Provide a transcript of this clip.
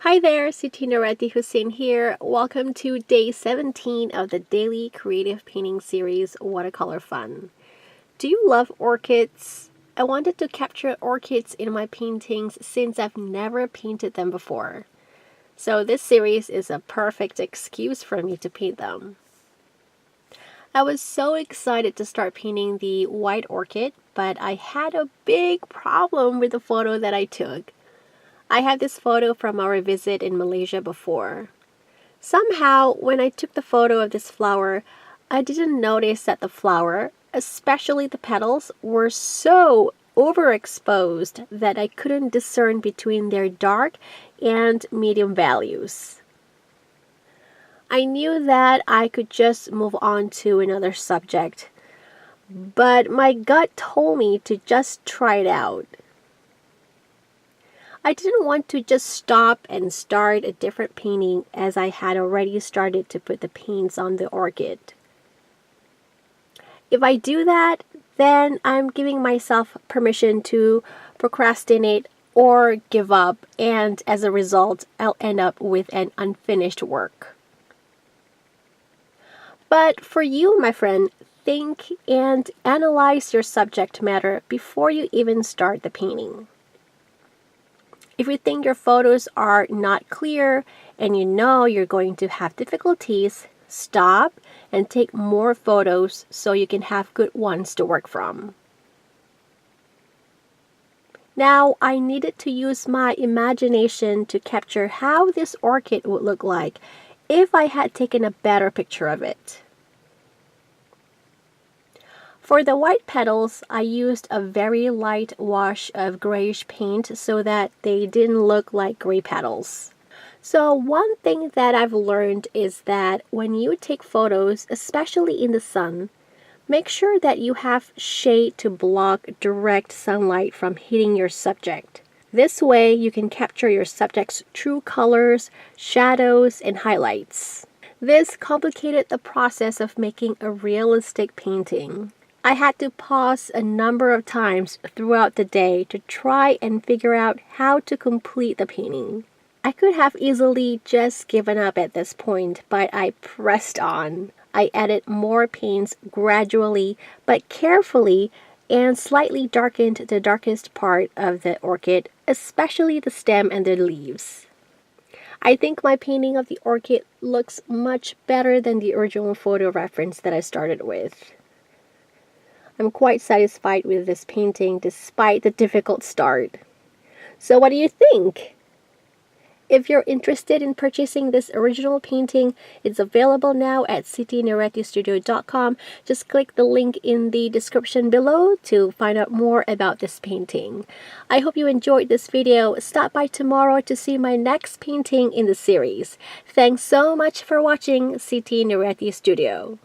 Hi there, Siti Nuriati here. Welcome to day 17 of the daily creative painting series, Watercolor Fun. Do you love orchids? I wanted to capture orchids in my paintings since I've never painted them before. So this series is a perfect excuse for me to paint them. I was so excited to start painting the white orchid, but I had a big problem with the photo that I took. I had this photo from our visit in Malaysia before. Somehow, when I took the photo of this flower, I didn't notice that the flower, especially the petals, were so overexposed that I couldn't discern between their dark and medium values. I knew that I could just move on to another subject, but my gut told me to just try it out. I didn't want to just stop and start a different painting as I had already started to put the paints on the orchid. If I do that, then I'm giving myself permission to procrastinate or give up, and as a result, I'll end up with an unfinished work. But for you, my friend, think and analyze your subject matter before you even start the painting. If you think your photos are not clear and you know you're going to have difficulties, stop and take more photos so you can have good ones to work from. Now, I needed to use my imagination to capture how this orchid would look like if I had taken a better picture of it. For the white petals, I used a very light wash of grayish paint so that they didn't look like gray petals. So one thing that I've learned is that when you take photos, especially in the sun, make sure that you have shade to block direct sunlight from hitting your subject. This way, you can capture your subject's true colors, shadows, and highlights. This complicated the process of making a realistic painting. I had to pause a number of times throughout the day to try and figure out how to complete the painting. I could have easily just given up at this point, but I pressed on. I added more paints gradually but carefully and slightly darkened the darkest part of the orchid, especially the stem and the leaves. I think my painting of the orchid looks much better than the original photo reference that I started with. I'm quite satisfied with this painting despite the difficult start. So what do you think? If you're interested in purchasing this original painting, it's available now at sitinuriatistudio.com. Just click the link in the description below to find out more about this painting. I hope you enjoyed this video. Stop by tomorrow to see my next painting in the series. Thanks so much for watching Siti Nuriati Studio.